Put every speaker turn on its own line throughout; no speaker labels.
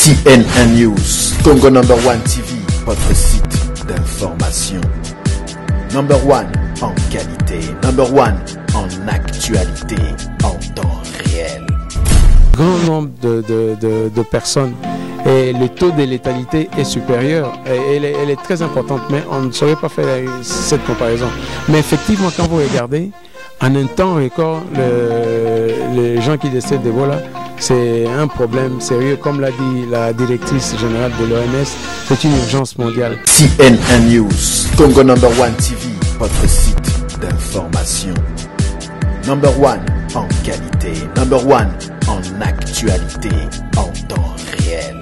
CNN News, Congo number one TV, votre site d'information. Number one en qualité, number one en actualité, en temps réel.
Grand nombre de personnes et le taux de létalité est supérieur. Elle est très importante, mais on ne saurait pas faire cette comparaison. Mais effectivement, quand vous regardez, en un temps record, les gens qui décèdent d'Ebola, c'est un problème sérieux. Comme l'a dit la directrice générale de l'OMS, c'est une urgence mondiale.
CNN News, Congo number one TV, votre site d'information. Number one en qualité, number one en actualité, en temps réel.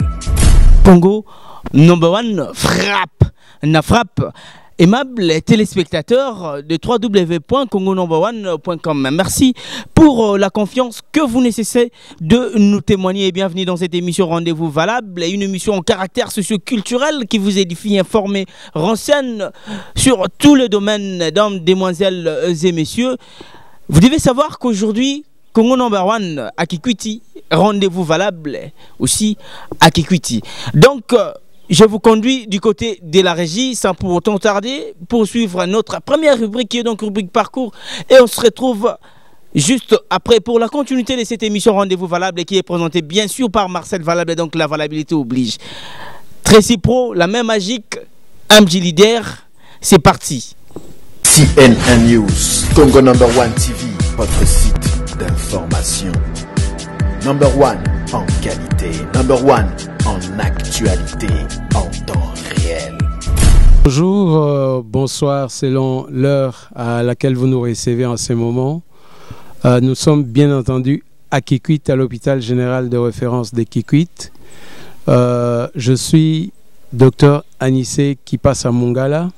Congo number one frappe, na frappe. Aimables téléspectateurs de www.congonumber1.com, merci pour la confiance que vous nécessitez de nous témoigner et bienvenue dans cette émission Rendez-vous Valable, une émission en caractère socio-culturel qui vous édifie, informe, renseigne sur tous les domaines, dames, demoiselles et messieurs. Vous devez savoir qu'aujourd'hui, Congo number one à Kikwiti, Rendez-vous Valable aussi à Kikwiti. Donc, je vous conduis du côté de la régie sans pour autant tarder pour suivre notre première rubrique qui est donc rubrique parcours et on se retrouve juste après pour la continuité de cette émission Rendez-vous Valable qui est présentée bien sûr par Marcel Valable, donc la valabilité oblige. Tracy Pro, la main magique, Amji Leader, c'est parti.
CNN News, Congo number one TV, votre site d'information. Number one en qualité, number one en actualité, en temps réel.
Bonjour, bonsoir selon l'heure à laquelle vous nous recevez en ce moment. Nous sommes bien entendu à Kikwit, à l'hôpital général de référence de Kikwit. Je suis docteur Anissé Kipasa Mongala.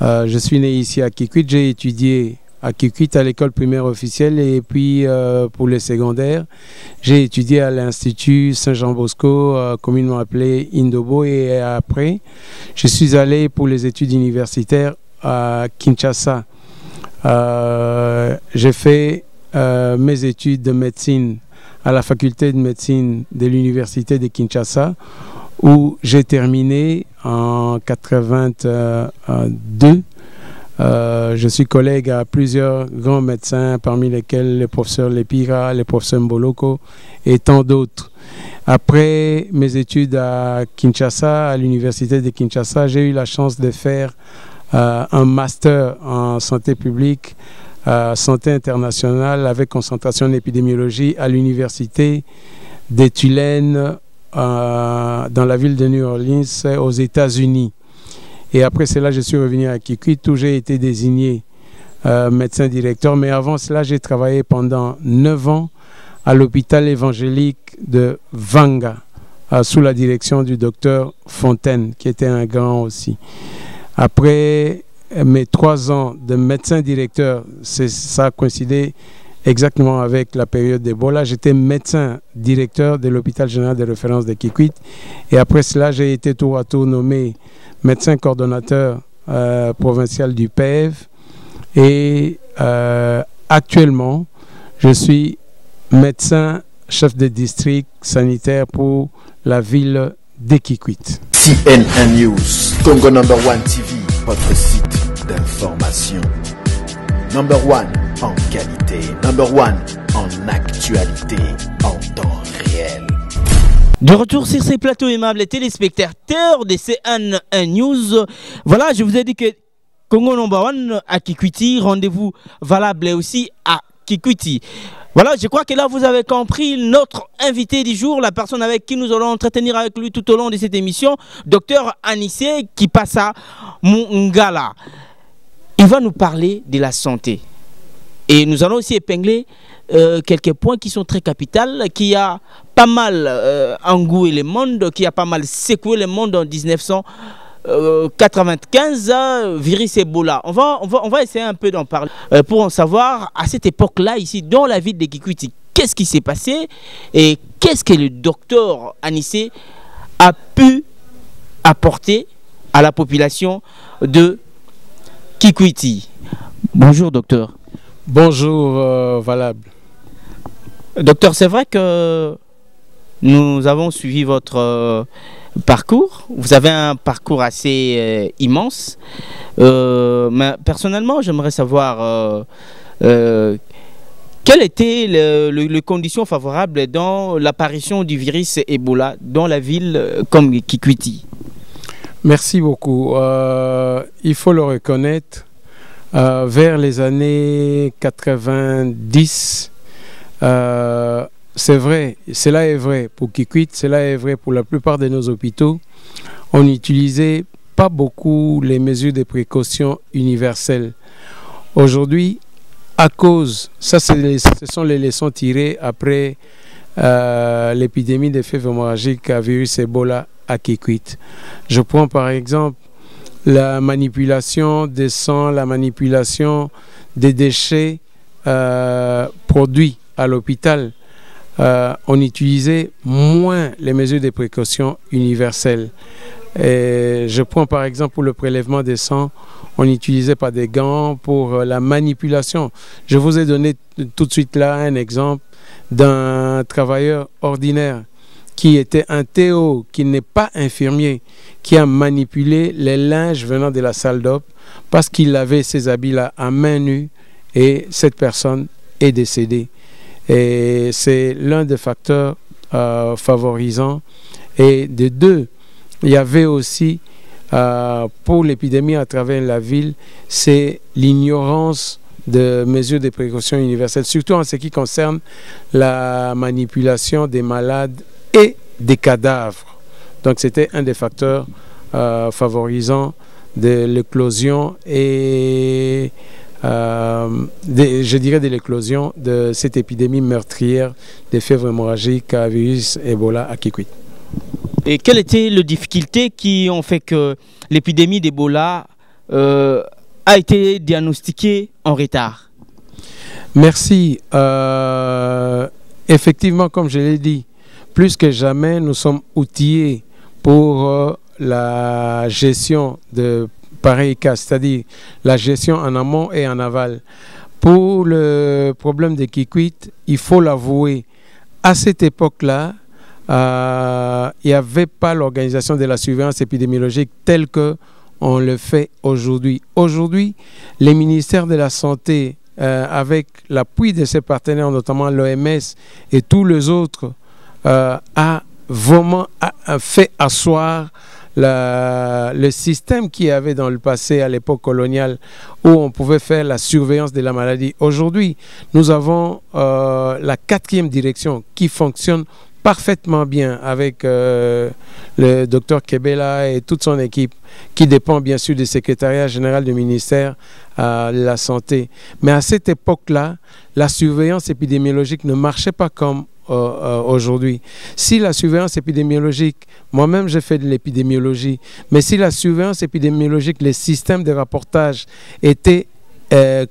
Je suis né ici à Kikwit. J'ai étudié à Kikwit à l'école primaire officielle et puis pour les secondaires, j'ai étudié à l'Institut Saint-Jean-Bosco, communément appelé Indobo, et après, je suis allé pour les études universitaires à Kinshasa. J'ai fait mes études de médecine à la faculté de médecine de l'université de Kinshasa, où j'ai terminé en 82. Je suis collègue à plusieurs grands médecins, parmi lesquels le professeur Lepira, le professeur Mboloko et tant d'autres. Après mes études à Kinshasa, à l'université de Kinshasa, j'ai eu la chance de faire un master en santé publique, santé internationale avec concentration en épidémiologie à l'université de Tulane dans la ville de New Orleans aux États-Unis. Et après cela, je suis revenu à Kikwit où j'ai été désigné médecin directeur. Mais avant cela, j'ai travaillé pendant 9 ans à l'hôpital évangélique de Vanga, sous la direction du docteur Fontaine, qui était un grand aussi. Après mes 3 ans de médecin directeur, ça a coïncidé exactement avec la période d'Ebola. J'étais médecin directeur de l'hôpital général de référence de Kikwit. Et après cela, j'ai été tour à tour nommé médecin coordonnateur provincial du PEV. Et actuellement, je suis médecin chef de district sanitaire pour la ville de Kikwit.
CNN News, Congo number one TV, votre site d'information. Number one en qualité, number one en actualité, en temps réel.
De retour sur ces plateaux aimables téléspectateurs de CNN News. Voilà, je vous ai dit que Congo number one à Kikwiti, Rendez-vous Valable aussi à Kikwiti. Voilà, je crois que là vous avez compris notre invité du jour, la personne avec qui nous allons entretenir avec lui tout au long de cette émission, docteur Anissé Kipasa Mongala. Il va nous parler de la santé. Et nous allons aussi épingler quelques points qui sont très capitaux, qui a pas mal engoué le monde, qui a pas mal secoué le monde en 1995, virus Ebola. On va essayer un peu d'en parler pour en savoir à cette époque-là, ici, dans la ville de Kikwiti, qu'est-ce qui s'est passé et qu'est-ce que le docteur Anissé a pu apporter à la population de Kikwiti. Bonjour, docteur.
Bonjour, Valable.
Docteur, c'est vrai que nous avons suivi votre parcours. Vous avez un parcours assez immense. Mais personnellement, j'aimerais savoir quelles étaient les conditions favorables dans l'apparition du virus Ebola dans la ville comme Kikwiti.
Merci beaucoup. Il faut le reconnaître, vers les années 90, c'est vrai, cela est vrai pour Kikwit, cela est vrai pour la plupart de nos hôpitaux. On n'utilisait pas beaucoup les mesures de précaution universelles. Aujourd'hui, à cause, ce sont les leçons tirées après l'épidémie de fièvre hémorragique à virus Ebola à Kikwit. Je prends par exemple la manipulation des sangs, la manipulation des déchets produits à l'hôpital. On utilisait moins les mesures de précaution universelles. Et je prends par exemple pour le prélèvement des sangs, on n'utilisait pas des gants. Pour la manipulation, je vous ai donné tout de suite là un exemple d'un travailleur ordinaire qui était un Théo, qui n'est pas infirmier, qui a manipulé les linges venant de la salle d'op parce qu'il avait ces habits-là à main nue et cette personne est décédée. Et c'est l'un des facteurs favorisants. Et de deux, il y avait aussi pour l'épidémie à travers la ville, c'est l'ignorance de mesures de précaution universelles, surtout en ce qui concerne la manipulation des malades et des cadavres. Donc c'était un des facteurs favorisants de l'éclosion et je dirais de l'éclosion de cette épidémie meurtrière de fièvre hémorragique à virus Ebola à Kikwit.
Et quelles étaient les difficultés qui ont fait que l'épidémie d'Ebola a été diagnostiquée en retard?
Merci. Effectivement, comme je l'ai dit, plus que jamais, nous sommes outillés pour la gestion de pareils cas, c'est-à-dire la gestion en amont et en aval. Pour le problème de Kikwit, il faut l'avouer, à cette époque-là, il n'y avait pas l'organisation de la surveillance épidémiologique telle qu'on le fait aujourd'hui. Aujourd'hui, les ministères de la Santé, avec l'appui de ses partenaires, notamment l'OMS et tous les autres, a vraiment fait asseoir le système qu'il y avait dans le passé, à l'époque coloniale, où on pouvait faire la surveillance de la maladie. Aujourd'hui, nous avons la 4e direction qui fonctionne parfaitement bien avec le docteur Kebela et toute son équipe, qui dépend bien sûr du secrétariat général du ministère de la Santé. Mais à cette époque-là, la surveillance épidémiologique ne marchait pas comme aujourd'hui. Si la surveillance épidémiologique, moi-même j'ai fait de l'épidémiologie, mais si la surveillance épidémiologique, les systèmes de rapportage étaient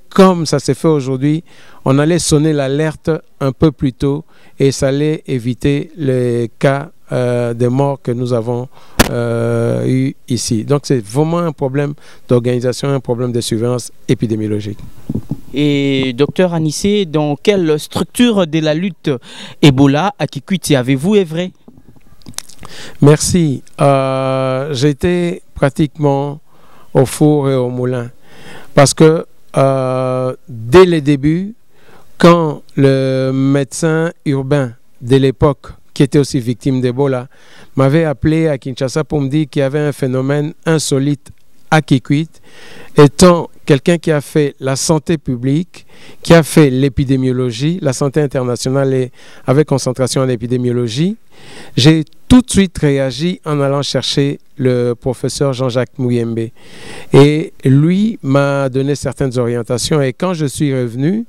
comme ça s'est fait aujourd'hui, on allait sonner l'alerte un peu plus tôt et ça allait éviter les cas de mort que nous avons eu ici. Donc c'est vraiment un problème d'organisation, un problème de surveillance épidémiologique.
Et docteur Anissé, dans quelle structure de la lutte Ebola à Kikwit avez-vous œuvré?
Merci. J'étais pratiquement au four et au moulin parce que dès le début, quand le médecin urbain de l'époque, qui était aussi victime d'Ebola, m'avait appelé à Kinshasa pour me dire qu'il y avait un phénomène insolite à Kikwit, étant quelqu'un qui a fait la santé publique, qui a fait l'épidémiologie, la santé internationale et avec concentration en épidémiologie, j'ai tout de suite réagi en allant chercher le professeur Jean-Jacques Mouyembe. Et lui m'a donné certaines orientations. Et quand je suis revenu,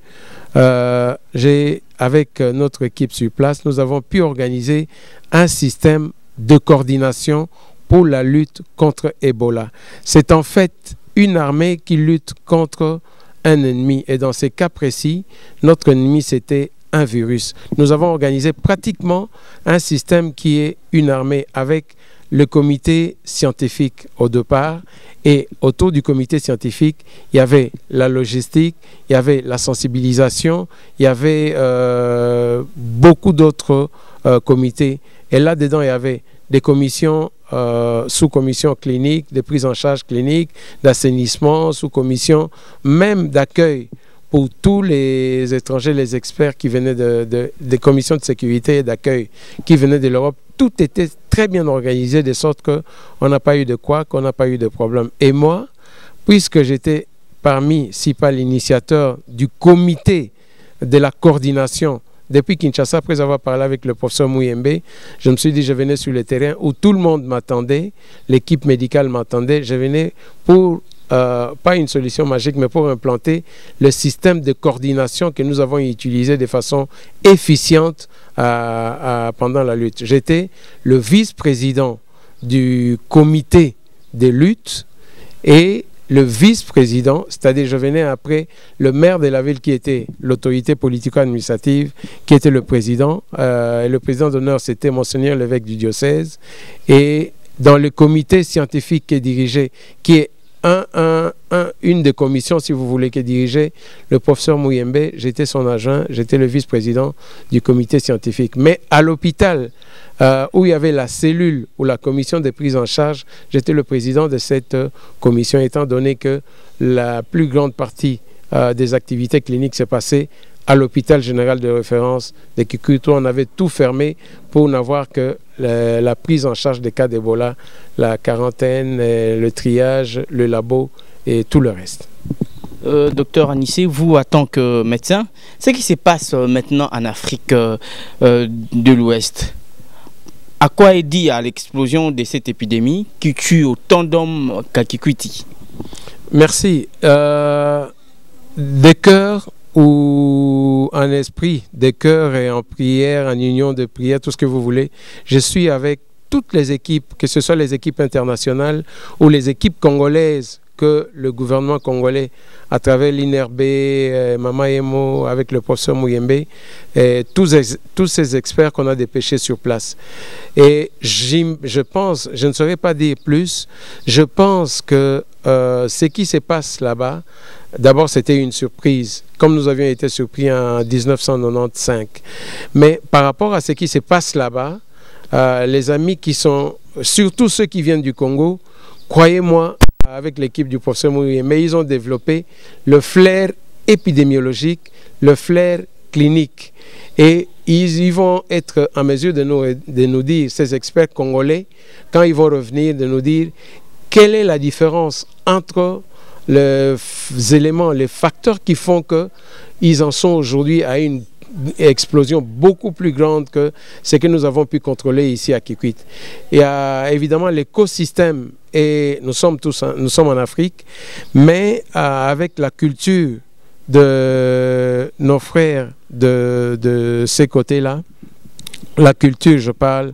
avec notre équipe sur place, nous avons pu organiser un système de coordination pour la lutte contre Ebola. C'est en fait une armée qui lutte contre un ennemi. Et dans ces cas précis, notre ennemi, c'était un virus. Nous avons organisé pratiquement un système qui est une armée avec le comité scientifique au départ. Et autour du comité scientifique, il y avait la logistique, il y avait la sensibilisation, il y avait beaucoup d'autres comités. Et là-dedans, il y avait des commissions, sous-commissions cliniques, de prise en charge clinique, d'assainissement, sous-commissions, même d'accueil pour tous les étrangers, les experts qui venaient des commissions de sécurité et d'accueil qui venaient de l'Europe. Tout était très bien organisé de sorte qu'on n'a pas eu de quoi, qu'on n'a pas eu de problème. Et moi, puisque j'étais parmi, si pas l'initiateur du comité de la coordination depuis Kinshasa, après avoir parlé avec le professeur Mouyembe, je me suis dit je venais sur le terrain où tout le monde m'attendait, l'équipe médicale m'attendait, je venais pour, pas une solution magique, mais pour implanter le système de coordination que nous avons utilisé de façon efficiente pendant la lutte. J'étais le vice-président du comité de lutte et le vice-président, c'est-à-dire je venais après le maire de la ville qui était l'autorité politico-administrative, qui était le président. Et le président d'honneur, c'était Monseigneur l'évêque du diocèse. Et dans le comité scientifique qui est dirigé, qui est une des commissions, si vous voulez, qui est dirigée, le professeur Mouyembe, j'étais son agent, j'étais le vice-président du comité scientifique. Mais à l'hôpital, où il y avait la cellule ou la commission de prise en charge, j'étais le président de cette commission, étant donné que la plus grande partie des activités cliniques s'est passée à l'hôpital général de référence de Kikutu. On avait tout fermé pour n'avoir que la prise en charge des cas d'Ebola, la quarantaine, le triage, le labo et tout le reste.
Docteur Anissé, vous, en tant que médecin, ce qui se passe maintenant en Afrique de l'Ouest, à quoi est dit à l'explosion de cette épidémie qui tue autant d'hommes qu'à Kikwiti? Merci.
Des cœurs ou en esprit, des cœurs et en prière, en union de prière, tout ce que vous voulez, je suis avec toutes les équipes, que ce soit les équipes internationales ou les équipes congolaises que le gouvernement congolais, à travers l'INRB, Mama Emo, avec le professeur Mouyembe, tous ces experts qu'on a dépêchés sur place. Et je pense, je ne saurais pas dire plus, je pense que ce qui se passe là-bas, d'abord c'était une surprise, comme nous avions été surpris en 1995. Mais par rapport à ce qui se passe là-bas, les amis qui sont, surtout ceux qui viennent du Congo, croyez-moi, avec l'équipe du professeur Mouyembe, mais ils ont développé le flair épidémiologique, le flair clinique. Et ils vont être en mesure de nous dire, ces experts congolais, quand ils vont revenir, de nous dire quelle est la différence entre les éléments, les facteurs qui font qu'ils en sont aujourd'hui à une explosion beaucoup plus grande que ce que nous avons pu contrôler ici à Kikwit. Il y a évidemment l'écosystème, et nous sommes en Afrique, mais avec la culture de nos frères de ces côtés-là, la culture, je parle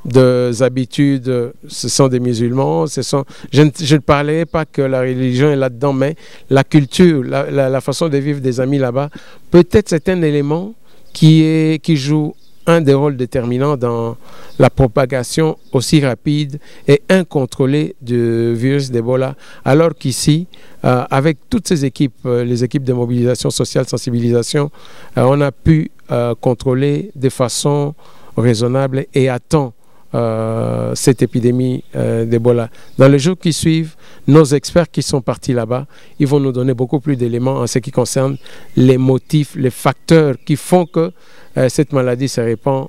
des habitudes, ce sont des musulmans, je ne parlais pas que la religion est là-dedans, mais la culture, la façon de vivre des amis là-bas, peut-être c'est un élément qui joue un des rôles déterminants dans la propagation aussi rapide et incontrôlée du virus d'Ebola, alors qu'ici, avec toutes ces équipes, les équipes de mobilisation sociale, sensibilisation, on a pu contrôler de façon raisonnable et à temps cette épidémie d'Ebola. Dans les jours qui suivent, nos experts qui sont partis là-bas, ils vont nous donner beaucoup plus d'éléments en ce qui concerne les motifs, les facteurs qui font que cette maladie se répand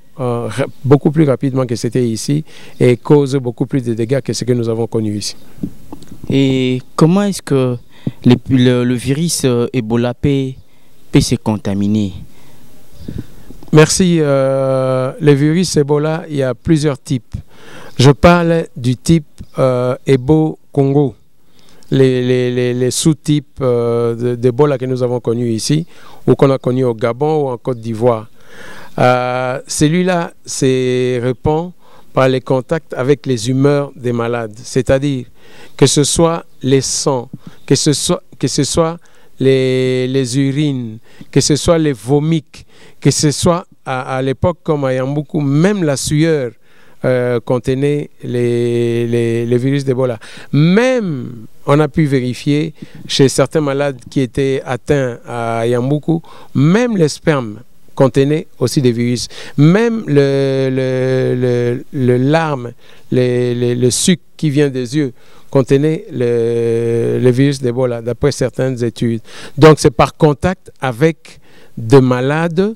beaucoup plus rapidement que c'était ici et cause beaucoup plus de dégâts que ce que nous avons connu ici.
Et comment est-ce que le virus Ebola peut se contaminer?
Merci. Le virus Ebola, il y a plusieurs types. Je parle du type Ebo-Congo, les sous-types d'Ebola que nous avons connus ici, ou qu'on a connus au Gabon ou en Côte d'Ivoire. Celui-là se répand par les contacts avec les humeurs des malades, c'est-à-dire que ce soit les sangs, que ce soit les urines, que ce soit les vomis, que ce soit à l'époque comme à Yamboukou, même la sueur contenait les virus d'Ebola. Même, on a pu vérifier chez certains malades qui étaient atteints à Yamboukou, même les spermes contenait aussi des virus. Même le larme, le sucre qui vient des yeux contenait le virus d'Ebola, d'après certaines études. Donc c'est par contact avec des malades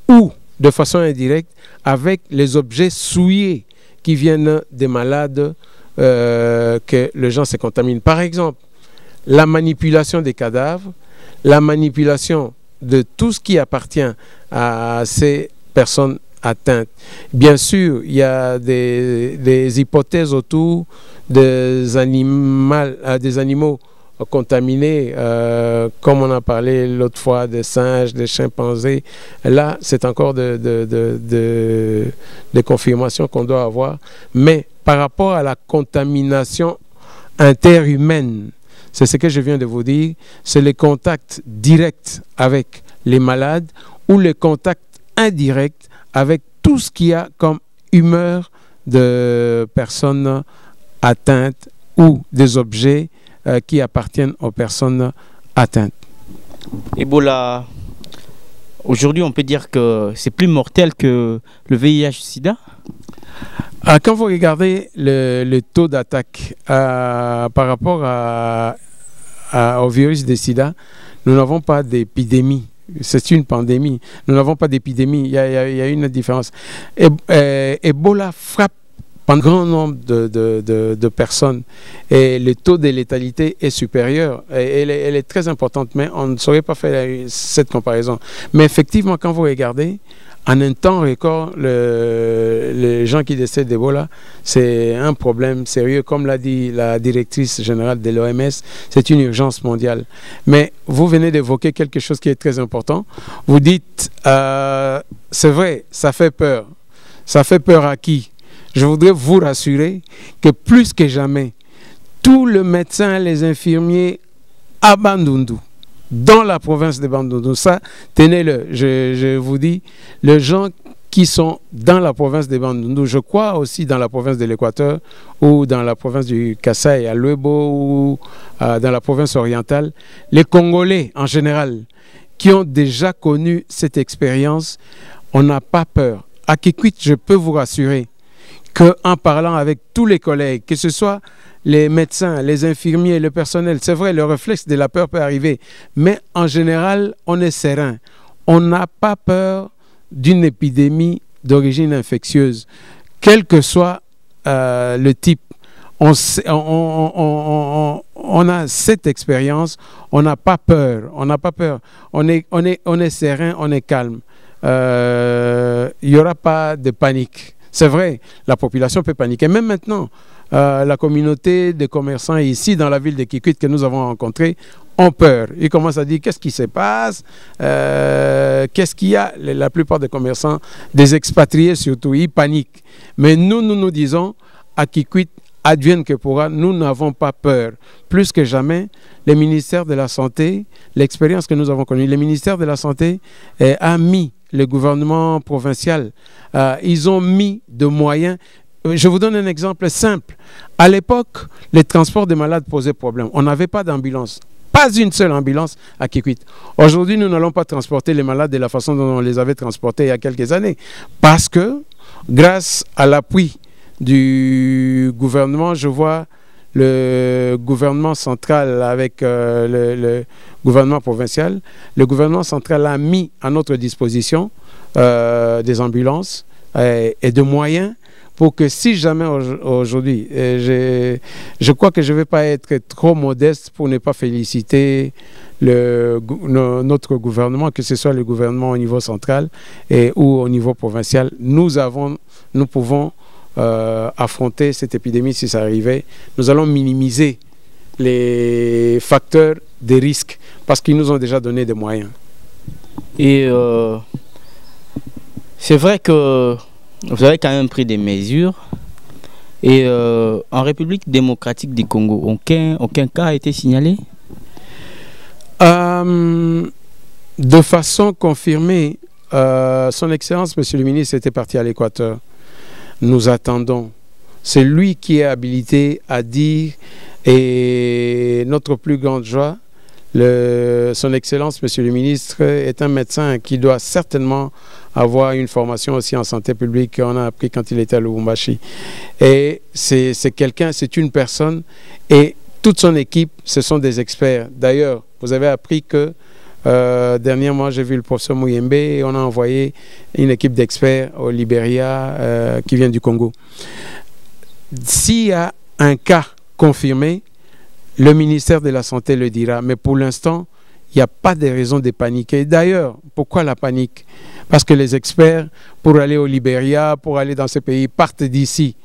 ou de façon indirecte avec les objets souillés qui viennent des malades que les gens se contaminent. Par exemple, la manipulation des cadavres, la manipulation de tout ce qui appartient à ces personnes atteintes. Bien sûr, il y a des hypothèses autour des animaux contaminés, comme on a parlé l'autre fois, des singes, des chimpanzés. Là, c'est encore des confirmations qu'on doit avoir. Mais par rapport à la contamination interhumaine, c'est ce que je viens de vous dire, c'est les contacts directs avec les malades ou les contacts indirects avec tout ce qu'il y a comme humeur de personnes atteintes ou des objets qui appartiennent aux personnes atteintes.
Ebola, aujourd'hui on peut dire que c'est plus mortel que le VIH-Sida?
Quand vous regardez le taux d'attaque par rapport au virus de sida, nous n'avons pas d'épidémie. C'est une pandémie. Nous n'avons pas d'épidémie. Il y a une différence. Ebola frappe un grand nombre de personnes et le taux de létalité est supérieur. Elle est très importante, mais on ne saurait pas faire cette comparaison. Mais effectivement, quand vous regardez, en un temps record, les gens qui décèdent d'Ebola, c'est un problème sérieux. Comme l'a dit la directrice générale de l'OMS, c'est une urgence mondiale. Mais vous venez d'évoquer quelque chose qui est très important. Vous dites, c'est vrai, ça fait peur. Ça fait peur à qui? Je voudrais vous rassurer que plus que jamais, tous les médecins, les infirmiers à Bandundu, dans la province de Bandundu, ça, tenez-le, je vous dis, les gens qui sont dans la province de Bandundu, je crois aussi dans la province de l'Équateur ou dans la province du Kasaï, à Luebo ou dans la province orientale, les Congolais en général, qui ont déjà connu cette expérience, on n'a pas peur. À Kikwit, je peux vous rassurer qu'en parlant avec tous les collègues, que ce soit les médecins, les infirmiers, le personnel, c'est vrai, le réflexe de la peur peut arriver, mais en général, on est serein. On n'a pas peur d'une épidémie d'origine infectieuse, quel que soit le type. On a cette expérience, on n'a pas peur, on n'a pas peur. On est serein, on est calme. Il n'y aura pas de panique. C'est vrai, la population peut paniquer. Même maintenant, la communauté de commerçants ici dans la ville de Kikwit que nous avons rencontrés ont peur. Ils commencent à dire qu'est-ce qui se passe, qu'est-ce qu'il y a. La plupart des commerçants, des expatriés surtout, ils paniquent. Mais nous disons à Kikwit, advienne que pourra, nous n'avons pas peur. Plus que jamais, le ministère de la Santé, l'expérience que nous avons connue, le ministère de la Santé a mis le gouvernement provincial, ils ont mis de moyens. Je vous donne un exemple simple. À l'époque, les transports des malades posaient problème. On n'avait pas d'ambulance. Pas une seule ambulance à Kikwit. Aujourd'hui, nous n'allons pas transporter les malades de la façon dont on les avait transportés il y a quelques années. Parce que, grâce à l'appui du gouvernement, je vois le gouvernement central avec le gouvernement provincial. Le gouvernement central a mis à notre disposition des ambulances et de moyens pour que si jamais aujourd'hui, je crois que je ne vais pas être trop modeste pour ne pas féliciter notre gouvernement, que ce soit le gouvernement au niveau central ou au niveau provincial, nous pouvons affronter cette épidémie si ça arrivait. Nous allons minimiser les facteurs de risque parce qu'ils nous ont déjà donné des moyens.
Et c'est vrai que vous avez quand même pris des mesures. Et en République démocratique du Congo, aucun cas a été signalé?
De façon confirmée, son Excellence, Monsieur le ministre, était parti à l'Équateur. Nous attendons. C'est lui qui est habilité à dire, et notre plus grande joie, Son Excellence, Monsieur le ministre, est un médecin qui doit certainement avoir une formation aussi en santé publique qu'on a appris quand il était à Lubumbashi. Et c'est quelqu'un, c'est une personne, et toute son équipe, ce sont des experts. D'ailleurs, vous avez appris que dernièrement, j'ai vu le professeur Mouyembe et on a envoyé une équipe d'experts au Libéria qui vient du Congo. S'il y a un cas confirmé, le ministère de la Santé le dira. Mais pour l'instant, il n'y a pas de raison de paniquer. D'ailleurs, pourquoi la panique? Parce que les experts, pour aller au Libéria, pour aller dans ces pays, partent d'ici.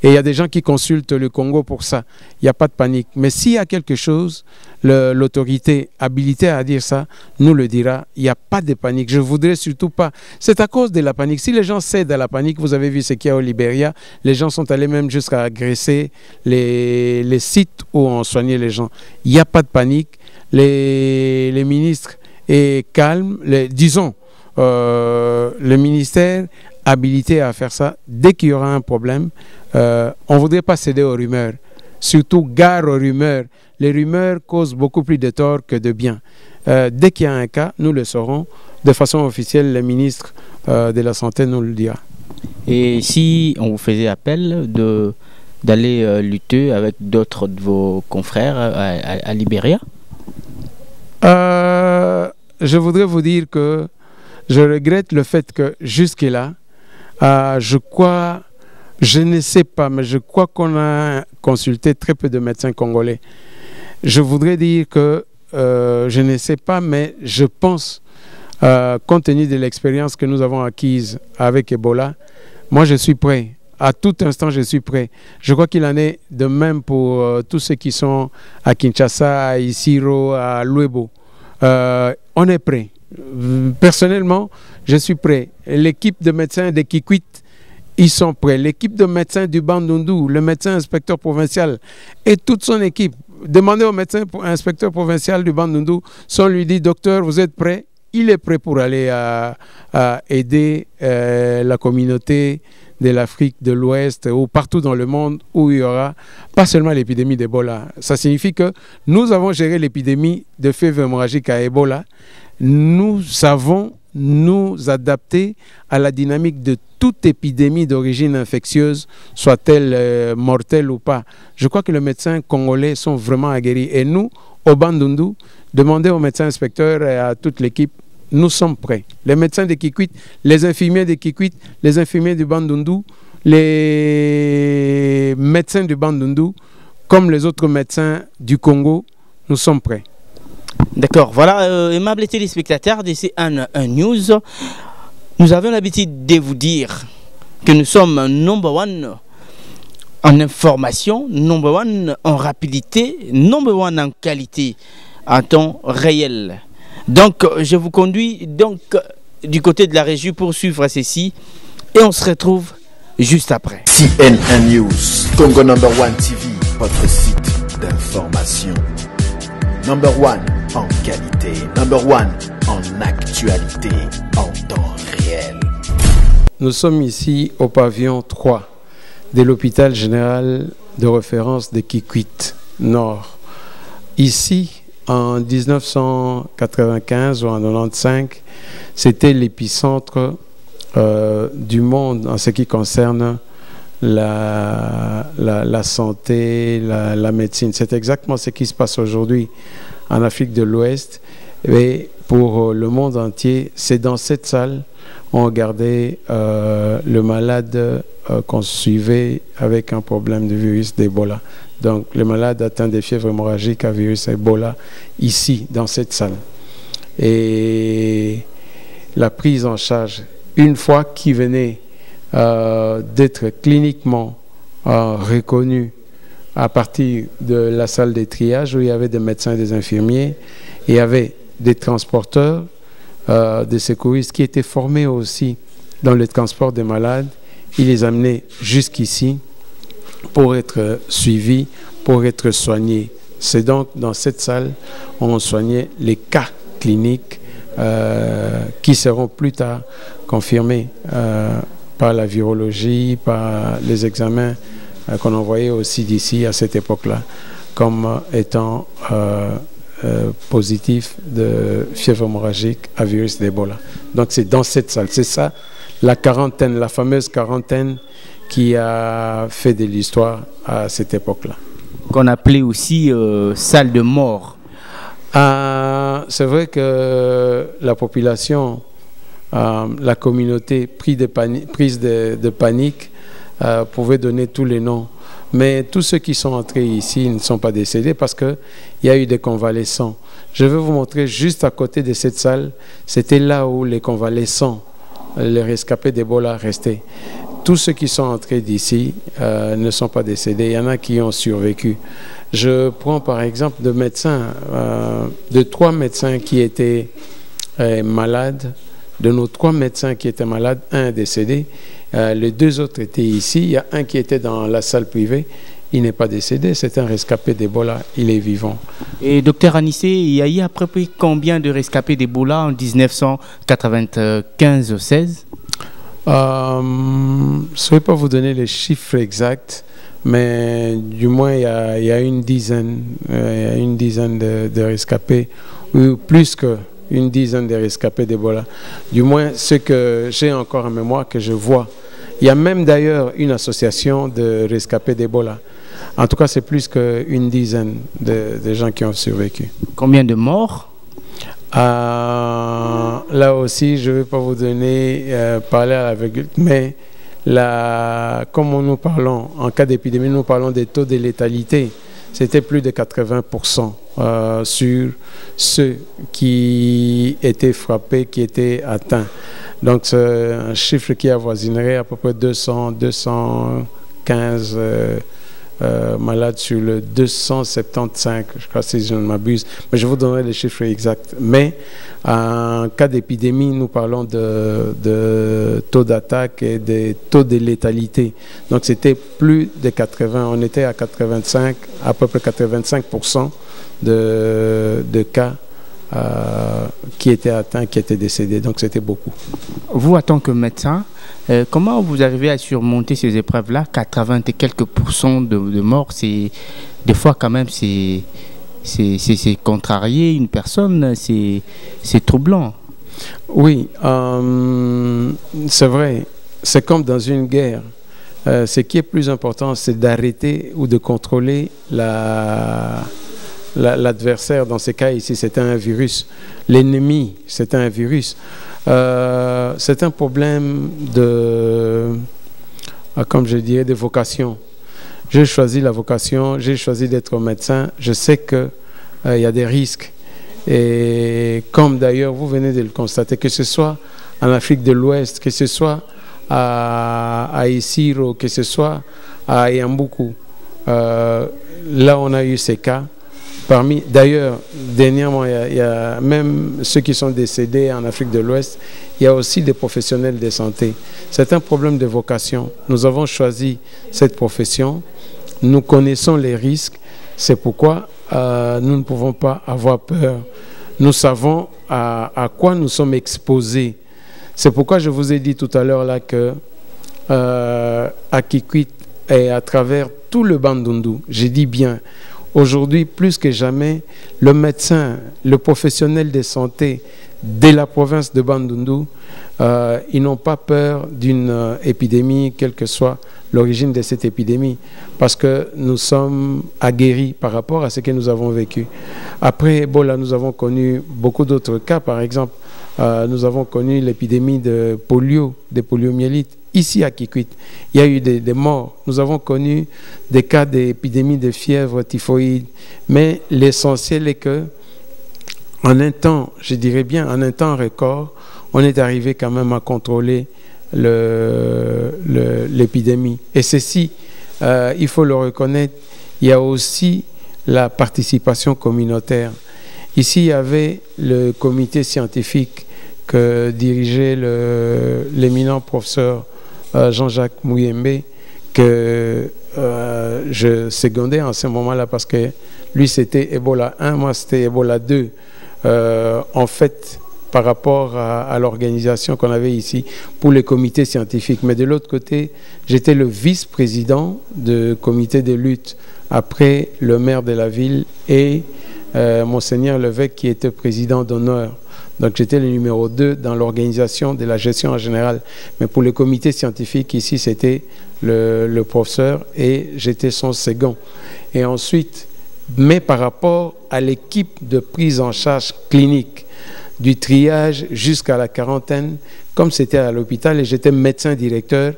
Et il y a des gens qui consultent le Congo pour ça. Il n'y a pas de panique. Mais s'il y a quelque chose, l'autorité habilitée à dire ça nous le dira. Il n'y a pas de panique. Je ne voudrais surtout pas. C'est à cause de la panique. Si les gens cèdent à la panique, vous avez vu ce qu'il y a au Libéria, les gens sont allés même jusqu'à agresser les sites où on soignait les gens. Il n'y a pas de panique. Les ministres est calme. Disons, le ministère habilité à faire ça, dès qu'il y aura un problème, on ne voudrait pas céder aux rumeurs. Surtout, gare aux rumeurs. Les rumeurs causent beaucoup plus de tort que de bien. Dès qu'il y a un cas, nous le saurons. De façon officielle, le ministre de la Santé nous le dira.
Et si on vous faisait appel d'aller lutter avec d'autres de vos confrères à Libéria?
Je voudrais vous dire que je regrette le fait que jusque-là, je ne sais pas, mais je crois qu'on a consulté très peu de médecins congolais. Je voudrais dire que je ne sais pas, mais je pense, compte tenu de l'expérience que nous avons acquise avec Ebola, moi je suis prêt. À tout instant, je suis prêt. Je crois qu'il en est de même pour tous ceux qui sont à Kinshasa, à Isiro, à Luebo. On est prêt. Personnellement, je suis prêt. L'équipe de médecins de Kikwit, ils sont prêts. L'équipe de médecins du Bandundu, le médecin inspecteur provincial et toute son équipe. Demandez au médecin inspecteur provincial du Bandundu, si on lui dit, docteur, vous êtes prêt? Il est prêt pour aller à aider la communauté de l'Afrique de l'Ouest ou partout dans le monde où il y aura pas seulement l'épidémie d'Ebola. Ça signifie que nous avons géré l'épidémie de fièvre hémorragique à Ebola. Nous savons nous adapter à la dynamique de toute épidémie d'origine infectieuse, soit-elle mortelle ou pas. Je crois que les médecins congolais sont vraiment aguerris. Et nous, au Bandundu, demandez aux médecins inspecteurs et à toute l'équipe, nous sommes prêts. Les médecins de Kikwit, les infirmiers de Kikwit, les infirmiers du Bandundu, les médecins du Bandundu, comme les autres médecins du Congo, nous sommes prêts.
D'accord, voilà, aimables téléspectateurs de C1 News, nous avons l'habitude de vous dire que nous sommes number one en information, number one en rapidité, number one en qualité, en temps réel. Donc, je vous conduis donc du côté de la régie pour suivre ceci et on se retrouve juste après.
CNN News, Congo Number One TV, votre site d'information. Number one en qualité, number one en actualité, en temps réel.
Nous sommes ici au pavillon 3 de l'hôpital général de référence de Kikwit Nord. Ici, en 1995 ou en 1995, c'était l'épicentre du monde en ce qui concerne la santé, la médecine. C'est exactement ce qui se passe aujourd'hui en Afrique de l'Ouest. Et pour le monde entier, c'est dans cette salle on regardait le malade qu'on suivait avec un problème de virus d'Ebola. Donc, le malade atteint des fièvres hémorragiques à virus Ebola, ici, dans cette salle. Et la prise en charge, une fois qu'il venait d'être cliniquement reconnu à partir de la salle de triage, où il y avait des médecins et des infirmiers, il y avait des transporteurs, des secouristes qui étaient formés aussi dans le transport des malades. Ils les amenaient jusqu'ici pour être suivis, pour être soignés. C'est donc dans cette salle où on soignait les cas cliniques qui seront plus tard confirmés par la virologie, par les examens qu'on envoyait aussi d'ici à cette époque-là, comme étant positifs de fièvre hémorragique à virus d'Ebola. Donc c'est dans cette salle. C'est ça, la quarantaine, la fameuse quarantaine qui a fait de l'histoire à cette époque-là.
Qu'on appelait aussi salle de mort.
C'est vrai que la population, la communauté prise de panique pouvait donner tous les noms. Mais tous ceux qui sont entrés ici ne sont pas décédés parce qu'il y a eu des convalescents. Je vais vous montrer juste à côté de cette salle, c'était là où les convalescents, les rescapés d'Ebola restaient. Tous ceux qui sont entrés d'ici ne sont pas décédés. Il y en a qui ont survécu. Je prends par exemple de 3 médecins qui étaient malades. De nos 3 médecins qui étaient malades, un est décédé. Les 2 autres étaient ici. Il y a un qui était dans la salle privée. Il n'est pas décédé. C'est un rescapé d'Ebola. Il est vivant. Et
docteur Anissé, il y a eu à peu près combien de rescapés d'Ebola en 1995-16 ?
Je ne saurais pas vous donner les chiffres exacts, mais du moins il y a une dizaine de rescapés, ou plus qu'une dizaine de rescapés d'Ebola. Du moins ce que j'ai encore en mémoire, que je vois. Il y a même d'ailleurs une association de rescapés d'Ebola. En tout cas, c'est plus qu'une dizaine de gens qui ont survécu.
Combien de morts ?
Là aussi, je ne vais pas vous donner, parler à l'aveugle, mais comme nous parlons, en cas d'épidémie, nous parlons des taux de létalité. C'était plus de 80% sur ceux qui étaient frappés, qui étaient atteints. Donc, c'est un chiffre qui avoisinerait à peu près 200, 215 malades sur le 275, je crois, si je ne m'abuse. Mais je vous donnerai les chiffres exacts. Mais en cas d'épidémie, nous parlons de taux d'attaque et de taux de létalité. Donc c'était plus de 80. On était à 85, à peu près 85% de cas qui étaient atteints, qui étaient décédés. Donc c'était beaucoup.
Vous, en tant que médecin, comment vous arrivez à surmonter ces épreuves-là? 80 et quelques % de morts, des fois quand même, c'est contrarier une personne, c'est troublant.
Oui, c'est vrai. C'est comme dans une guerre. Ce qui est plus important, c'est d'arrêter ou de contrôler l'adversaire. Dans ce cas ici, c'était un virus. L'ennemi, c'était un virus. C'est un problème comme je dirais, de vocation. J'ai choisi la vocation, j'ai choisi d'être médecin. Je sais qu'il y a des risques. Et comme d'ailleurs, vous venez de le constater, que ce soit en Afrique de l'Ouest, que ce soit à Isiro, que ce soit à Yambuku, là on a eu ces cas. D'ailleurs, dernièrement, il y a même ceux qui sont décédés en Afrique de l'Ouest, il y a aussi des professionnels de santé. C'est un problème de vocation. Nous avons choisi cette profession, nous connaissons les risques, c'est pourquoi nous ne pouvons pas avoir peur. Nous savons à quoi nous sommes exposés. C'est pourquoi je vous ai dit tout à l'heure là que à Kikwit et à travers tout le Bandundu, j'ai dit bien, aujourd'hui, plus que jamais, le médecin, le professionnel de santé de la province de Bandundu, ils n'ont pas peur d'une épidémie, quelle que soit l'origine de cette épidémie, parce que nous sommes aguerris par rapport à ce que nous avons vécu. Après Ebola, nous avons connu beaucoup d'autres cas. Par exemple, nous avons connu l'épidémie de polio, de poliomyélite. Ici à Kikwit, il y a eu des morts. Nous avons connu des cas d'épidémie de fièvre typhoïde. Mais l'essentiel est que, en un temps, je dirais bien, en un temps record, on est arrivé quand même à contrôler l'épidémie. Et ceci, il faut le reconnaître, il y a aussi la participation communautaire. Ici, il y avait le comité scientifique que dirigeait l'éminent professeur Jean-Jacques Mouyembe, que je secondais en ce moment-là parce que lui c'était Ebola 1, moi c'était Ebola 2. En fait, par rapport à l'organisation qu'on avait ici pour les comités scientifiques. Mais de l'autre côté, j'étais le vice-président du comité de lutte après le maire de la ville et Monseigneur Levesque qui était président d'honneur. Donc j'étais le numéro 2 dans l'organisation de la gestion en général. Mais pour le comité scientifique ici, c'était le professeur et j'étais son second. Et ensuite, mais par rapport à l'équipe de prise en charge clinique, du triage jusqu'à la quarantaine, comme c'était à l'hôpital et j'étais médecin directeur,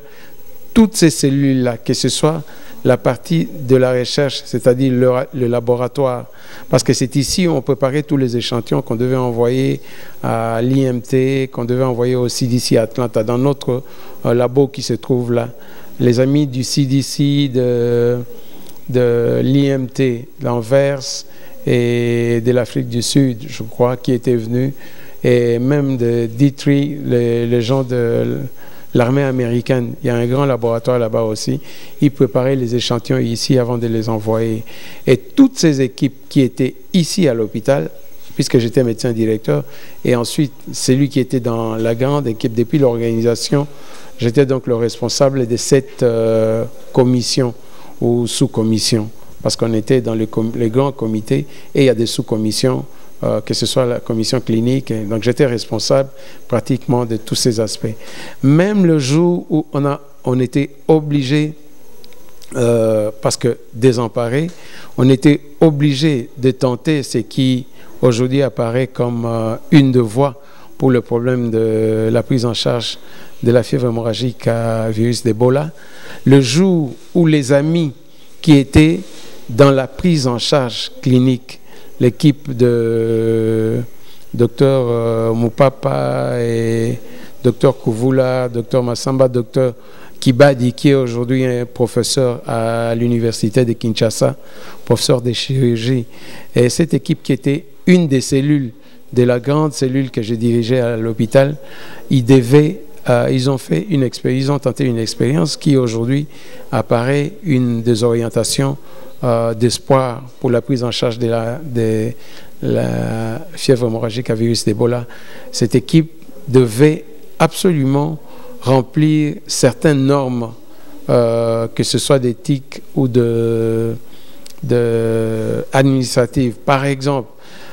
toutes ces cellules-là, que ce soit la partie de la recherche, c'est-à-dire le laboratoire, parce que c'est ici où on préparait tous les échantillons qu'on devait envoyer à l'IMT, qu'on devait envoyer au CDC Atlanta, dans notre labo qui se trouve là. Les amis du CDC, de l'IMT, d'Anvers et de l'Afrique du Sud, je crois, qui étaient venus, et même de D3, les gens de l'armée américaine. Il y a un grand laboratoire là-bas aussi. Ils préparaient les échantillons ici avant de les envoyer. Et toutes ces équipes qui étaient ici à l'hôpital, puisque j'étais médecin directeur, et ensuite celui qui était dans la grande équipe depuis l'organisation, j'étais donc le responsable de cette commission ou sous-commission, parce qu'on était dans les grands comités et il y a des sous-commissions, que ce soit la commission clinique. Donc j'étais responsable pratiquement de tous ces aspects. Même le jour où on était obligé, parce que désemparé, on était obligé de tenter ce qui aujourd'hui apparaît comme une de voies pour le problème de la prise en charge de la fièvre hémorragique à virus d'Ebola. Le jour où les amis qui étaient dans la prise en charge clinique, l'équipe de Dr Mupapa et Dr Kuvula, Dr Massamba, Dr Kibadi, qui est aujourd'hui un professeur à l'université de Kinshasa, professeur de chirurgie. Et cette équipe qui était une des cellules de la grande cellule que je dirigeais à l'hôpital, ils ont tenté une expérience qui aujourd'hui apparaît une des orientations d'espoir pour la prise en charge de la fièvre hémorragique à virus d'Ebola. Cette équipe devait absolument remplir certaines normes, que ce soit d'éthique ou administratives. Par exemple,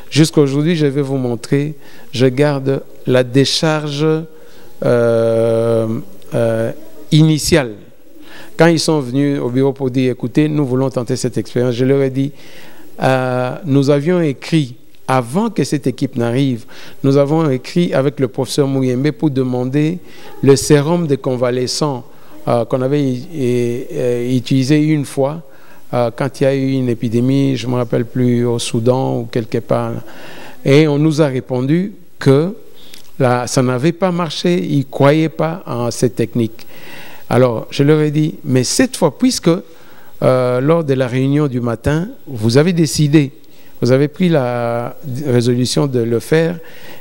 jusqu'à aujourd'hui, je vais vous montrer, je garde la décharge initiale. Quand ils sont venus au bureau pour dire, écoutez, nous voulons tenter cette expérience, je leur ai dit, nous avions écrit, avant que cette équipe n'arrive, nous avons écrit avec le professeur Mouyembe pour demander le sérum de convalescent qu'on avait utilisé une fois quand il y a eu une épidémie, je ne me rappelle plus, au Soudan ou quelque part. Et on nous a répondu que ça n'avait pas marché, ils ne croyaient pas en cette technique. Alors, je leur ai dit, mais cette fois, puisque lors de la réunion du matin, vous avez décidé, vous avez pris la résolution de le faire,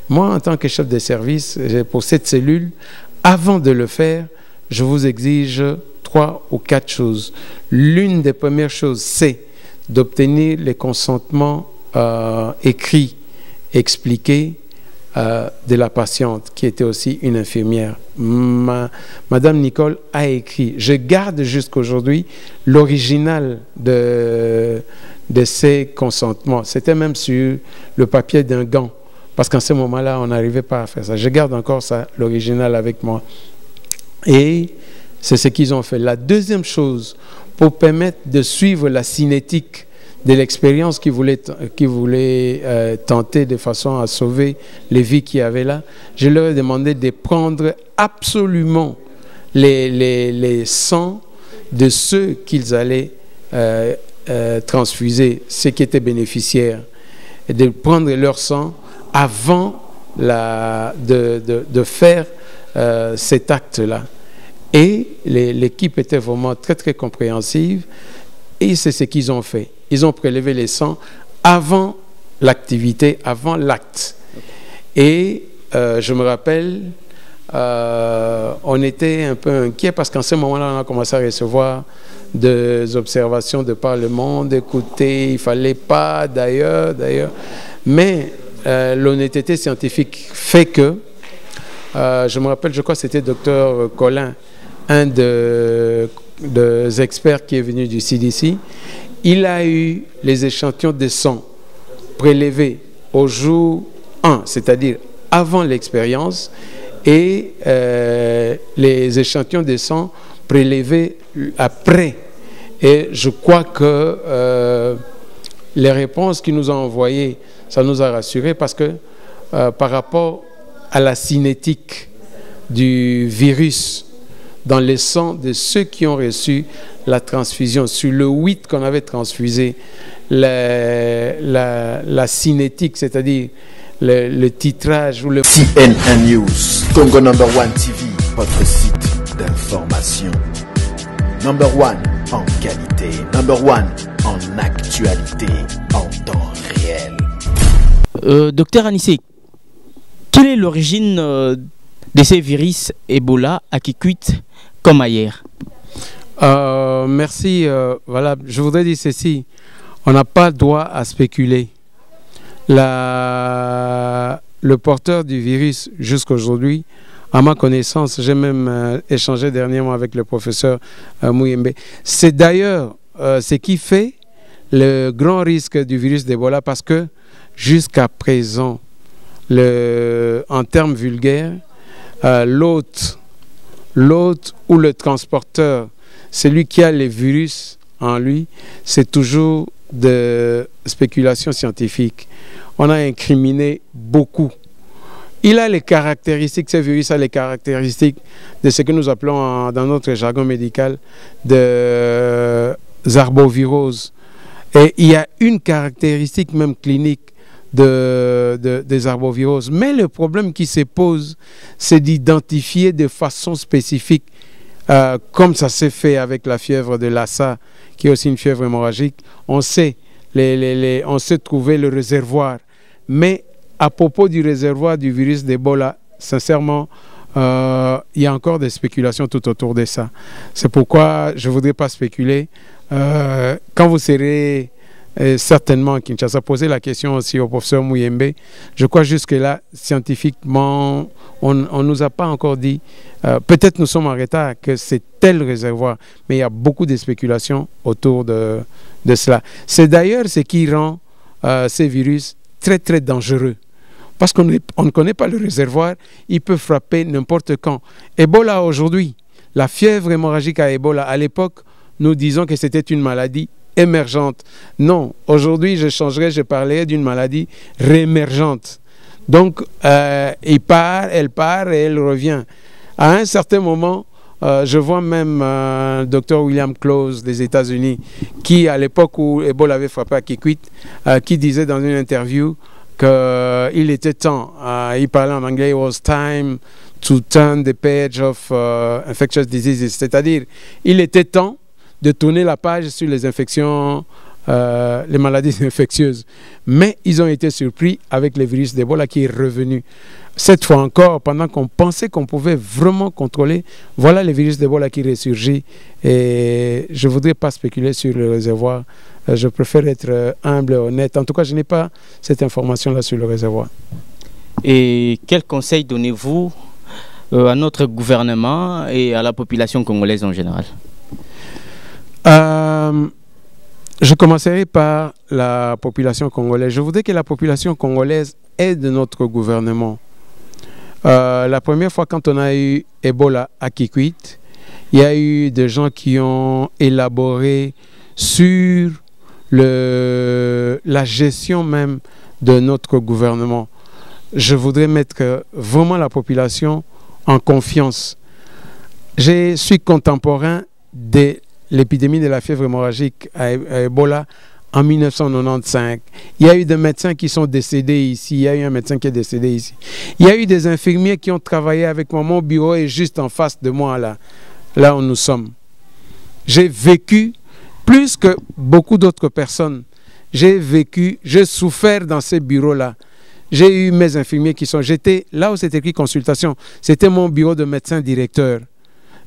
moi, en tant que chef de service, pour cette cellule, avant de le faire, je vous exige 3 ou 4 choses. L'une des premières choses, c'est d'obtenir les consentements écrits, expliqués, de la patiente qui était aussi une infirmière. Madame Nicole a écrit, je garde jusqu'aujourd'hui l'original de ces consentements. C'était même sur le papier d'un gant, parce qu'en ce moment-là, on n'arrivait pas à faire ça. Je garde encore ça, l'original avec moi. Et c'est ce qu'ils ont fait. La deuxième chose, pour permettre de suivre la cinétique de l'expérience qu'ils voulaient tenter de façon à sauver les vies qu'il y avait là, je leur ai demandé de prendre absolument les sangs de ceux qu'ils allaient transfuser, ceux qui étaient bénéficiaires, et de prendre leur sang avant de faire cet acte-là. Et l'équipe était vraiment très, très compréhensive, et c'est ce qu'ils ont fait. Ils ont prélevé les sangs avant l'activité, avant l'acte. Et je me rappelle, on était un peu inquiets parce qu'en ce moment-là, on a commencé à recevoir des observations de par le monde. Écoutez, il ne fallait pas, d'ailleurs. Mais l'honnêteté scientifique fait que, je me rappelle, je crois que c'était Dr Colin, un des experts qui est venu du CDC, il a eu les échantillons de sang prélevés au jour 1, c'est-à-dire avant l'expérience, et les échantillons de sang prélevés après. Et je crois que les réponses qu'ils nous ont envoyées, ça nous a rassurés parce que par rapport à la cinétique du virus dans le sang de ceux qui ont reçu la transfusion, sur le 8 qu'on avait transfusé, la cinétique, c'est-à-dire le titrage ou le...
CNN News, Congo Number One TV, votre site d'information. Number One en qualité, Number One en actualité, en temps réel.
Docteur Anissé, quelle est l'origine de ces virus Ebola à Kikwit comme ailleurs?
Merci. Voilà, je voudrais dire ceci. On n'a pas droit à spéculer. Le porteur du virus, jusqu'aujourd'hui, à ma connaissance, j'ai même échangé dernièrement avec le professeur Mouyembe. C'est d'ailleurs ce qui fait le grand risque du virus d'Ebola parce que jusqu'à présent, en termes vulgaires, l'hôte ou le transporteur, celui qui a les virus en lui, c'est toujours de spéculation scientifique. On a incriminé beaucoup. Il a les caractéristiques, ce virus a les caractéristiques de ce que nous appelons dans notre jargon médical de arbovirose. Et il y a une caractéristique même clinique des arboviroses. Mais le problème qui se pose, c'est d'identifier de façon spécifique, comme ça s'est fait avec la fièvre de Lassa, qui est aussi une fièvre hémorragique. On sait trouver le réservoir. Mais à propos du réservoir du virus d'Ebola, sincèrement, il y a encore des spéculations tout autour de ça. C'est pourquoi je ne voudrais pas spéculer. Quand vous serez certainement à Kinshasa, poser la question aussi au professeur Mouyembe, je crois jusque-là, scientifiquement, on ne nous a pas encore dit, peut-être nous sommes en retard, que c'est tel réservoir, mais il y a beaucoup de spéculations autour de cela. C'est d'ailleurs ce qui rend ces virus très très dangereux. Parce qu'on ne connaît pas le réservoir, il peut frapper n'importe quand. Ebola aujourd'hui, la fièvre hémorragique à Ebola, à l'époque, nous disons que c'était une maladie émergente. Non, aujourd'hui, je parlerai d'une maladie réémergente. Donc, elle part et elle revient. À un certain moment, je vois même le docteur William Close des États-Unis, qui, à l'époque où Ebola avait frappé à Kikwit, qui disait dans une interview qu'il était temps, il parlait en anglais, it was time to turn the page of infectious diseases, c'est-à-dire il était temps de tourner la page sur les infections, les maladies infectieuses. Mais ils ont été surpris avec le virus d'Ebola qui est revenu. Cette fois encore, pendant qu'on pensait qu'on pouvait vraiment contrôler, voilà le virus d'Ebola qui ressurgit. Et je ne voudrais pas spéculer sur le réservoir. Je préfère être humble et honnête. En tout cas, je n'ai pas cette information-là sur le réservoir.
Et quel conseil donnez-vous à notre gouvernement et à la population congolaise en général?
Je commencerai par la population congolaise. Je voudrais que la population congolaise aide notre gouvernement. La première fois quand on a eu Ebola à Kikwit, il y a eu des gens qui ont élaboré sur la gestion même de notre gouvernement. Je voudrais mettre vraiment la population en confiance. Je suis contemporain de l'épidémie de la fièvre hémorragique à Ebola en 1995. Il y a eu des médecins qui sont décédés ici. Il y a eu un médecin qui est décédé ici. Il y a eu des infirmiers qui ont travaillé avec moi. Mon bureau est juste en face de moi, là où nous sommes. J'ai vécu plus que beaucoup d'autres personnes. J'ai souffert dans ces bureaux-là. J'ai eu mes infirmiers j'étais là où c'est écrit consultation. C'était mon bureau de médecin directeur.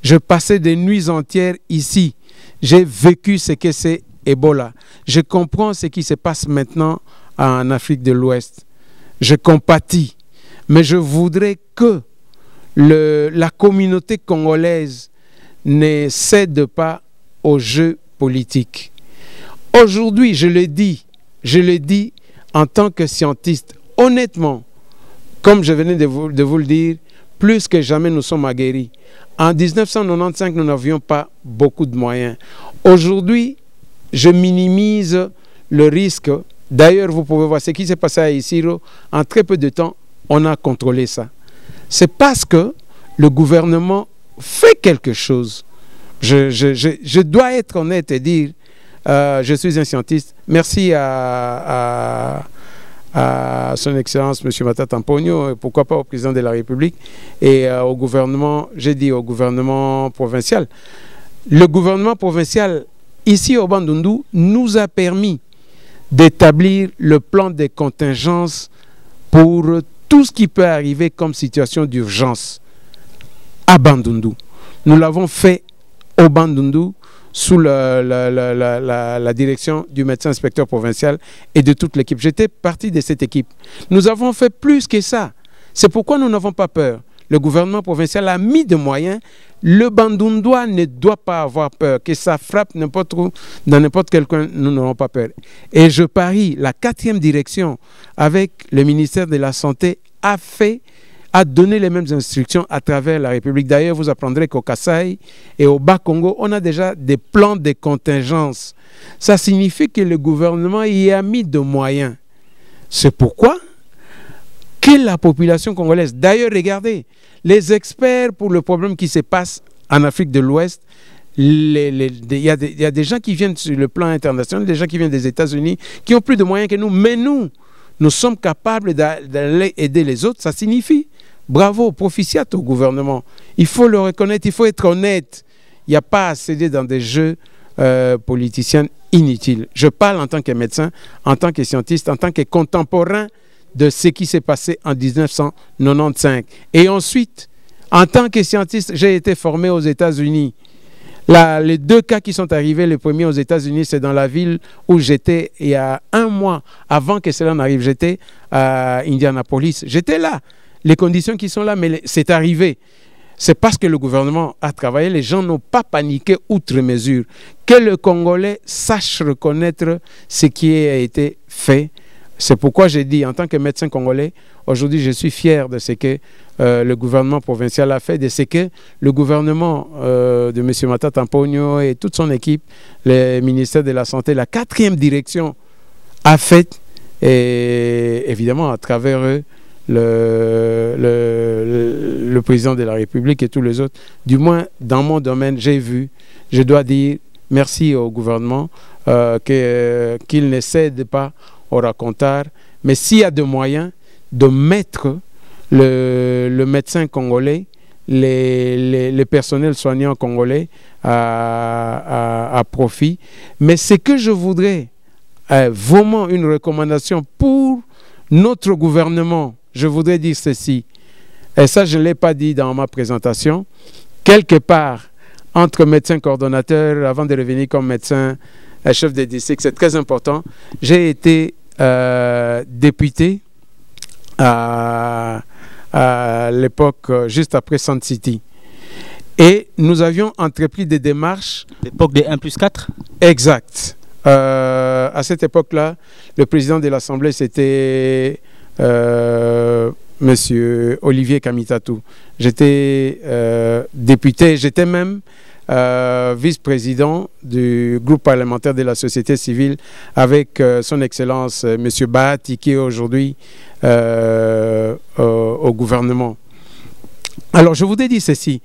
Je passais des nuits entières ici. J'ai vécu ce que c'est Ebola. Je comprends ce qui se passe maintenant en Afrique de l'Ouest. Je compatis. Mais je voudrais que la communauté congolaise ne cède pas aux jeux politiques. Aujourd'hui, je le dis en tant que scientiste, honnêtement, comme je venais de vous le dire, plus que jamais nous sommes aguerris. En 1995, nous n'avions pas beaucoup de moyens. Aujourd'hui, je minimise le risque. D'ailleurs, vous pouvez voir ce qui s'est passé à Isiro. En très peu de temps, on a contrôlé ça. C'est parce que le gouvernement fait quelque chose. Je dois être honnête et dire, je suis un scientiste. Merci à son Excellence, M. Matata Mponyo, et pourquoi pas au Président de la République et au gouvernement, j'ai dit au gouvernement provincial. Le gouvernement provincial, ici au Bandundu, nous a permis d'établir le plan de contingence pour tout ce qui peut arriver comme situation d'urgence à Bandundu. Nous l'avons fait au Bandundu sous la direction du médecin inspecteur provincial et de toute l'équipe. J'étais partie de cette équipe. Nous avons fait plus que ça. C'est pourquoi nous n'avons pas peur. Le gouvernement provincial a mis des moyens. Le Bandundois ne doit pas avoir peur. Que ça frappe n'importe où, dans n'importe quel coin, nous n'aurons pas peur. Et je parie, la 4e direction, avec le ministère de la Santé, a donné les mêmes instructions à travers la République. D'ailleurs, vous apprendrez qu'au Kasaï et au Bas-Congo, on a déjà des plans de contingence. Ça signifie que le gouvernement y a mis de moyens. C'est pourquoi que la population congolaise, d'ailleurs, regardez, les experts pour le problème qui se passe en Afrique de l'Ouest, il y a des gens qui viennent sur le plan international, des gens qui viennent des États-Unis, qui ont plus de moyens que nous, mais nous sommes capables d'aller aider les autres. Ça signifie bravo, propitiat au gouvernement. Il faut le reconnaître, il faut être honnête. Il n'y a pas à céder dans des jeux politiciens inutiles. Je parle en tant que médecin, en tant que scientiste, en tant que contemporain de ce qui s'est passé en 1995. Et ensuite, en tant que scientiste, j'ai été formé aux États-Unis. Les 2 cas qui sont arrivés, le premier aux États-Unis, c'est dans la ville où j'étais il y a 1 mois avant que cela n'arrive. J'étais à Indianapolis. J'étais là. Les conditions qui sont là, mais c'est arrivé. C'est parce que le gouvernement a travaillé. Les gens n'ont pas paniqué outre mesure. Que le Congolais sache reconnaître ce qui a été fait. C'est pourquoi j'ai dit, en tant que médecin congolais, aujourd'hui, je suis fier de ce que le gouvernement provincial a fait, de ce que le gouvernement de M. Matata Mponyo et toute son équipe, le ministère de la Santé, la 4e direction, a fait. Et évidemment, à travers eux, le président de la République et tous les autres. Du moins, dans mon domaine, j'ai vu, je dois dire merci au gouvernement qu'il ne cède pas au racontard, mais s'il y a des moyens de mettre le médecin congolais, les personnels soignants congolais à profit. Mais ce que je voudrais, vraiment une recommandation pour notre gouvernement, je voudrais dire ceci, et ça je ne l'ai pas dit dans ma présentation, quelque part entre médecin coordonnateur, avant de revenir comme médecin chef de district, c'est très important, j'ai été député à l'époque, juste après Sun City. Et nous avions entrepris des démarches.
L'époque des 1+4 ?
Exact. À cette époque-là, le président de l'Assemblée, c'était Monsieur Olivier Kamitatou. J'étais député, j'étais même vice-président du groupe parlementaire de la société civile avec son Excellence Monsieur Bahati, qui est aujourd'hui au gouvernement. Alors, je voudrais dire ceci.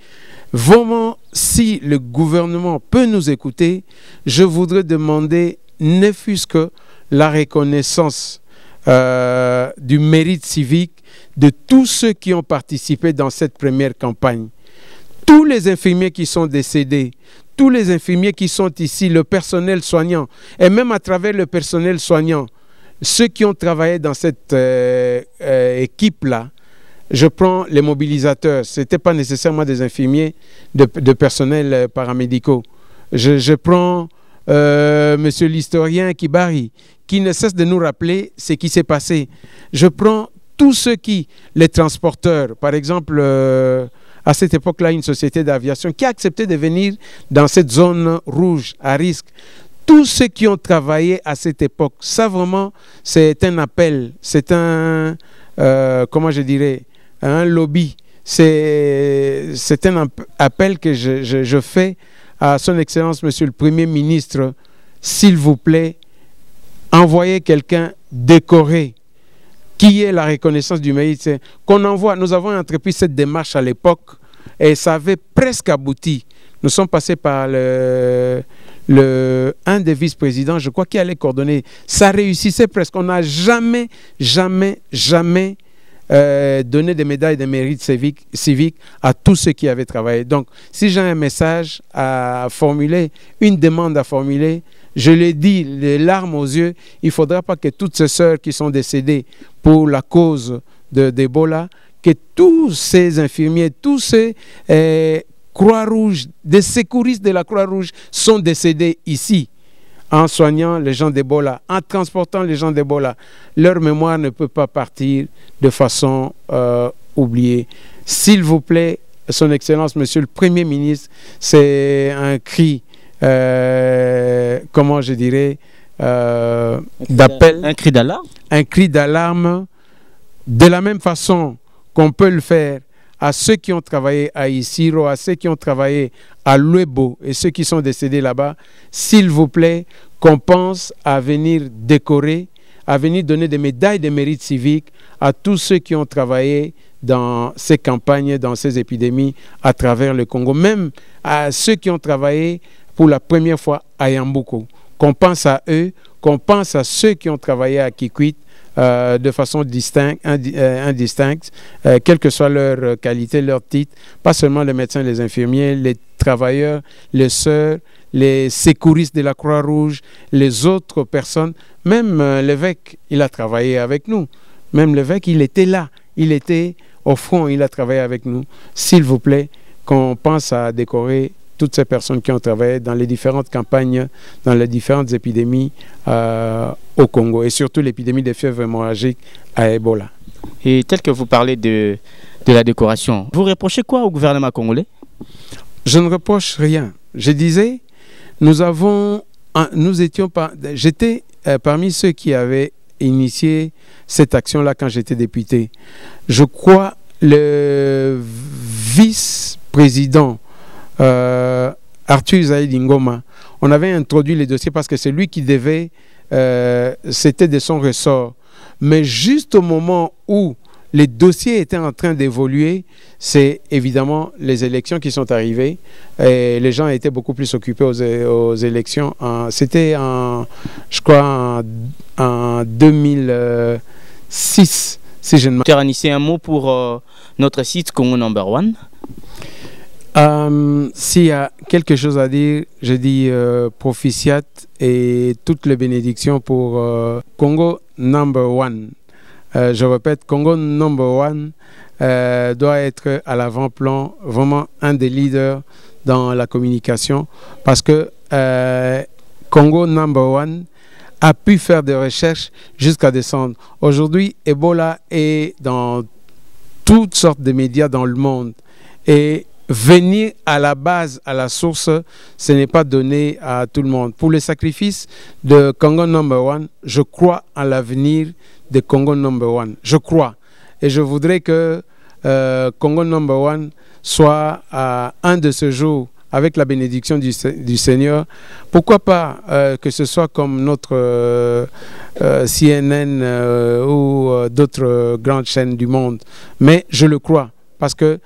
Vraiment, si le gouvernement peut nous écouter, je voudrais demander, ne fût-ce que la reconnaissance du mérite civique de tous ceux qui ont participé dans cette première campagne. Tous les infirmiers qui sont décédés, tous les infirmiers qui sont ici, le personnel soignant, et même à travers le personnel soignant, ceux qui ont travaillé dans cette équipe-là, je prends les mobilisateurs, ce n'était pas nécessairement des infirmiers de personnel paramédicaux. Je prends monsieur l'historien Kibari, qui ne cesse de nous rappeler ce qui s'est passé. Je prends tous ceux qui, les transporteurs, par exemple, à cette époque-là, une société d'aviation qui a accepté de venir dans cette zone rouge à risque. tous ceux qui ont travaillé à cette époque. Ça, vraiment, c'est un appel, c'est un, comment je dirais, un lobby. C'est un appel que je fais à son Excellence, Monsieur le Premier ministre. S'il vous plaît, envoyez quelqu'un décoré, qui est la reconnaissance du mérite, qu'on envoie. Nous avons entrepris cette démarche à l'époque et ça avait presque abouti. Nous sommes passés par un des vice-présidents, je crois, qui allait coordonner. Ça réussissait presque. On n'a jamais donné des médailles de mérite civique à tous ceux qui avaient travaillé. Donc, si j'ai un message à formuler, une demande à formuler, je l'ai dit, les larmes aux yeux, il ne faudra pas que toutes ces sœurs qui sont décédées pour la cause d'Ebola, que tous ces infirmiers, tous ces Croix-Rouge, des secouristes de la Croix-Rouge sont décédés ici en soignant les gens d'Ebola, en transportant les gens d'Ebola. Leur mémoire ne peut pas partir de façon oubliée. S'il vous plaît, Son Excellence, Monsieur le Premier ministre, c'est un cri, comment je dirais, d'appel.
Un cri d'alarme.
Un cri d'alarme, de la même façon qu'on peut le faire à ceux qui ont travaillé à Isiro, à ceux qui ont travaillé à Luebo et ceux qui sont décédés là-bas, s'il vous plaît, qu'on pense à venir décorer, à venir donner des médailles de mérite civique à tous ceux qui ont travaillé dans ces campagnes, dans ces épidémies à travers le Congo, même à ceux qui ont travaillé pour la première fois à Yambouko. Qu'on pense à eux, qu'on pense à ceux qui ont travaillé à Kikwit, de façon indistincte, quelle que soit leur qualité, leur titre, pas seulement les médecins, les infirmiers, les travailleurs, les sœurs, les secouristes de la Croix-Rouge, les autres personnes, même l'évêque, il a travaillé avec nous. Même l'évêque, il était là, il était au front, il a travaillé avec nous. S'il vous plaît, qu'on pense à décorer toutes ces personnes qui ont travaillé dans les différentes campagnes, dans les différentes épidémies au Congo, et surtout l'épidémie des fièvres hémorragiques à Ebola.
Et tel que vous parlez de la décoration, vous reprochez quoi au gouvernement congolais?
Je ne reproche rien. Je disais, j'étais parmi ceux qui avaient initié cette action-là quand j'étais député. Je crois le vice-président Arthur Zaïd Ngoma, on avait introduit les dossiers parce que c'est lui qui devait, c'était de son ressort. Mais juste au moment où les dossiers étaient en train d'évoluer, c'est évidemment les élections qui sont arrivées et les gens étaient beaucoup plus occupés aux élections. C'était je crois en 2006, si je ne m'abuse.
Terranisser un mot pour notre site Congo Number One.
S'il y a quelque chose à dire, je dis propitiat et toutes les bénédictions pour Congo Number One. Je répète, Congo Number One doit être à l'avant-plan, vraiment un des leaders dans la communication parce que Congo Number One a pu faire des recherches jusqu'à descendre. Aujourd'hui, Ebola est dans toutes sortes de médias dans le monde et venir à la base, à la source, ce n'est pas donné à tout le monde. Pour le sacrifice de Congo Number One, je crois en l'avenir de Congo Number One. Je crois. Et je voudrais que Congo Number One soit un de ce jour, avec la bénédiction du Seigneur. Pourquoi pas que ce soit comme notre CNN ou d'autres grandes chaînes du monde. Mais je le crois, parce que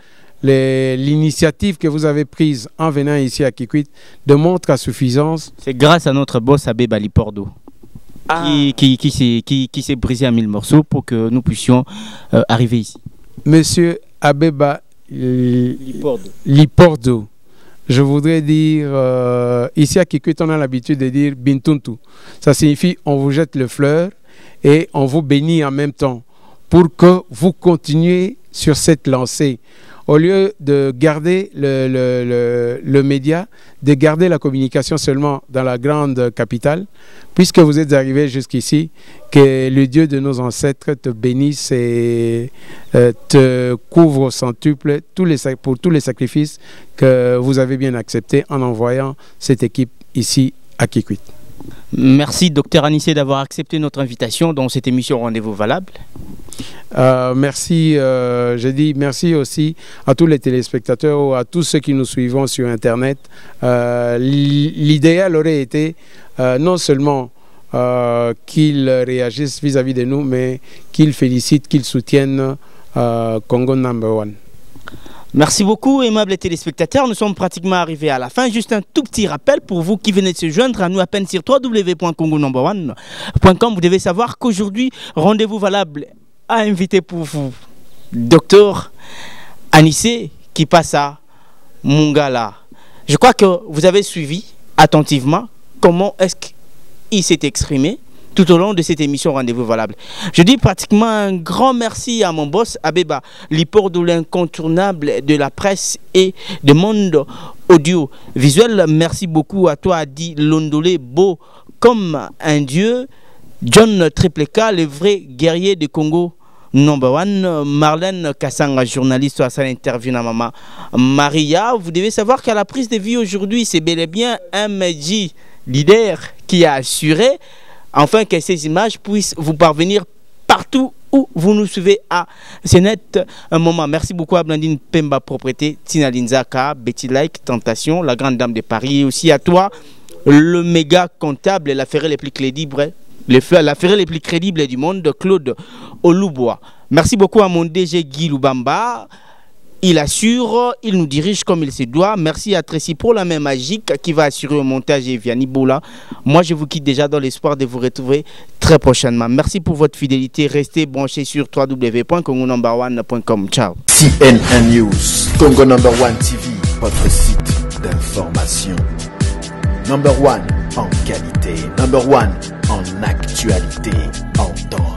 l'initiative que vous avez prise en venant ici à Kikwit démontre à suffisance.
C'est grâce à notre boss Abeba Lipordo qui s'est brisé en 1000 morceaux pour que nous puissions arriver ici. Monsieur
Abeba Lipordo, je voudrais dire, ici à Kikwit, on a l'habitude de dire Bintuntu. Ça signifie on vous jette le fleur et on vous bénit en même temps pour que vous continuiez sur cette lancée. Au lieu de garder le média, de garder la communication seulement dans la grande capitale, puisque vous êtes arrivé jusqu'ici, que le Dieu de nos ancêtres te bénisse et te couvre au centuple pour tous les sacrifices que vous avez bien acceptés en envoyant cette équipe ici à Kikwit.
Merci, docteur Anissé, d'avoir accepté notre invitation dans cette émission Rendez-vous Valable.
Merci, je dis merci aussi à tous les téléspectateurs, à tous ceux qui nous suivent sur Internet. L'idéal aurait été non seulement qu'ils réagissent vis-à-vis de nous, mais qu'ils félicitent, qu'ils soutiennent Congo Number One.
Merci beaucoup, aimables téléspectateurs. Nous sommes pratiquement arrivés à la fin. Juste un tout petit rappel pour vous qui venez de se joindre à nous à peine sur www.congonumber1.com. Vous devez savoir qu'aujourd'hui, Rendez-vous Valable a invité pour vous docteur Anissé qui passe à Mongala. Je crois que vous avez suivi attentivement comment est-ce qu'il s'est exprimé tout au long de cette émission Rendez-vous Valable. Je dis pratiquement un grand merci à mon boss Abeba Lipor de l'incontournable de la presse et du monde audiovisuel. Merci beaucoup à toi Adi Londolé, beau comme un dieu. John Tripleka, le vrai guerrier de Congo Number One. Marlène Kassanga, journaliste à sa interview à Maman Maria. Vous devez savoir qu'à la prise de vie aujourd'hui, c'est bel et bien un Medji leader qui a assuré enfin que ces images puissent vous parvenir partout où vous nous suivez à CNET un moment. Merci beaucoup à Blandine Pemba Propriété, Tina Linzaka, Betty Like, Tentation, la grande dame de Paris, et aussi à toi, le méga comptable et l'affaire les plus crédibles, l'affaire les plus crédibles du monde, Claude Olubois. Merci beaucoup à mon DG Guy Lubamba. Il assure, il nous dirige comme il se doit. Merci à Tracy pour la main magique qui va assurer au montage et Vianney Boula. Moi, je vous quitte déjà dans l'espoir de vous retrouver très prochainement. Merci pour votre fidélité. Restez branchés sur www.congonumber1.com. Ciao.
CNN News, Congo Number One TV, votre site d'information. Number One en qualité, Number One en actualité, en temps